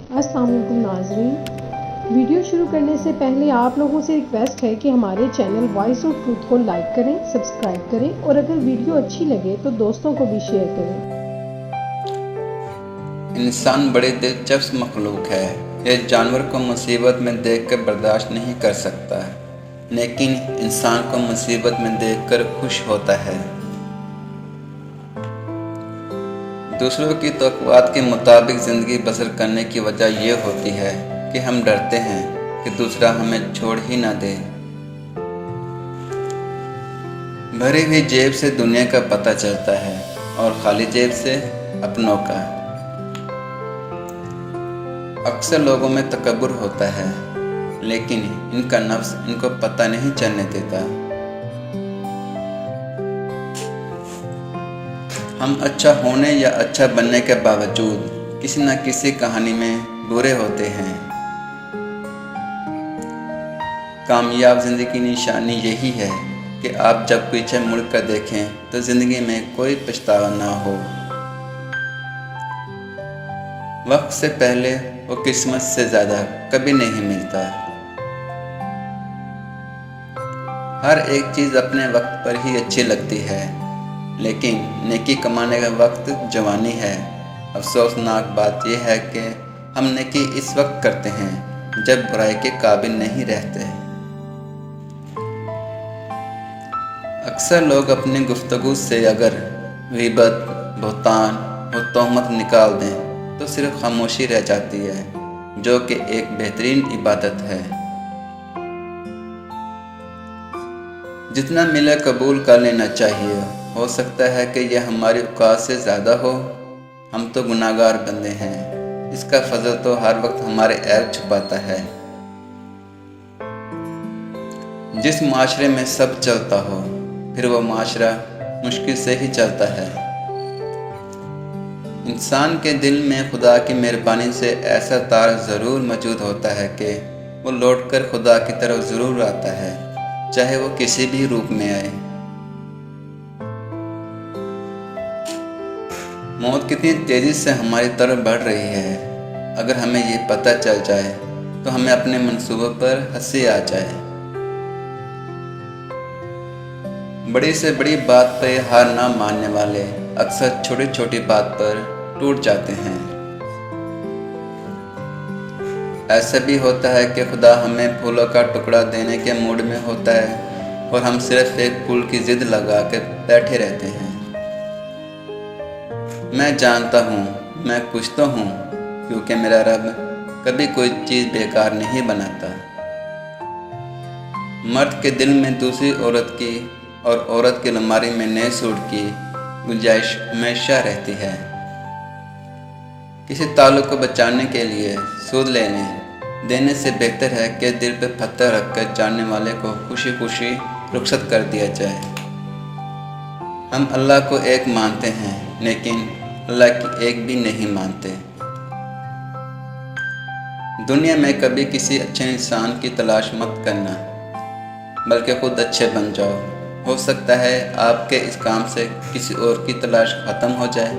अस्सलाम वालेकुम नाज़रीन। वीडियो शुरू करने से पहले आप लोगों से रिक्वेस्ट है कि हमारे चैनल वॉइस ऑफ ट्रूथ को लाइक करें, सब्सक्राइब करें और अगर वीडियो अच्छी लगे तो दोस्तों को भी शेयर करें। इंसान बड़ी दिलचस्प मखलूक है। यह जानवर को मुसीबत में देखकर बर्दाश्त नहीं कर सकता, लेकिन इंसान को मुसीबत में देखकर खुश होता है। दूसरों की तौक़ुआत के मुताबिक ज़िंदगी बसर करने की वजह यह होती है कि हम डरते हैं कि दूसरा हमें छोड़ ही ना दे। भरी हुई जेब से दुनिया का पता चलता है और खाली जेब से अपनों का। अक्सर लोगों में तकब्बुर होता है, लेकिन इनका नफ्स इनको पता नहीं चलने देता। हम अच्छा होने या अच्छा बनने के बावजूद किसी न किसी कहानी में बुरे होते हैं। कामयाब ज़िंदगी की निशानी यही है कि आप जब पीछे मुड़कर देखें तो ज़िंदगी में कोई पछतावा ना हो। वक्त से पहले वो किस्मत से ज़्यादा कभी नहीं मिलता। हर एक चीज़ अपने वक्त पर ही अच्छी लगती है, लेकिन नेकी कमाने का वक्त जवानी है। अफसोसनाक बात यह है कि हम नेकी इस वक्त करते हैं जब बुराई के काबिल नहीं रहते। अक्सर लोग अपनी गुफ्तगू से अगर ग़ीबत, बहतान और तोहमत निकाल दें तो सिर्फ खामोशी रह जाती है, जो कि एक बेहतरीन इबादत है। जितना मिले कबूल कर लेना चाहिए। हो सकता है कि यह हमारी औकात से ज़्यादा हो। हम तो गुनाहगार बंदे हैं, इसका फजल तो हर वक्त हमारे ऐब छुपाता है। जिस माशरे में सब चलता हो, फिर वो माशरा मुश्किल से ही चलता है। इंसान के दिल में खुदा की मेहरबानी से ऐसा तार ज़रूर मौजूद होता है कि वो लौटकर खुदा की तरफ ज़रूर आता है, चाहे वो किसी भी रूप में आए। मौत कितनी तेज़ी से हमारी तरफ बढ़ रही है। अगर हमें ये पता चल जाए तो हमें अपने मंसूबों पर हंसी आ जाए। बड़ी से बड़ी बात पर हार ना मानने वाले अक्सर छोटी छोटी बात पर टूट जाते हैं। ऐसा भी होता है कि खुदा हमें फूलों का टुकड़ा देने के मूड में होता है और हम सिर्फ एक फूल की जिद लगा के बैठे रहते हैं। मैं जानता हूँ मैं कुछ तो हूँ, क्योंकि मेरा रब कभी कोई चीज़ बेकार नहीं बनाता। मर्द के दिल में दूसरी औरत की और औरत की अलमारी में नए सूट की गुंजाइश हमेशा रहती है। किसी ताल्लुक़ को बचाने के लिए सूद लेने देने से बेहतर है कि दिल पे पत्थर रखकर जानने वाले को खुशी खुशी रुखसत कर दिया जाए। हम अल्लाह को एक मानते हैं, लेकिन अल्लाह की एक भी नहीं मानते। दुनिया में कभी किसी अच्छे इंसान की तलाश मत करना, बल्कि खुद अच्छे बन जाओ। हो सकता है आपके इस काम से किसी और की तलाश ख़त्म हो जाए।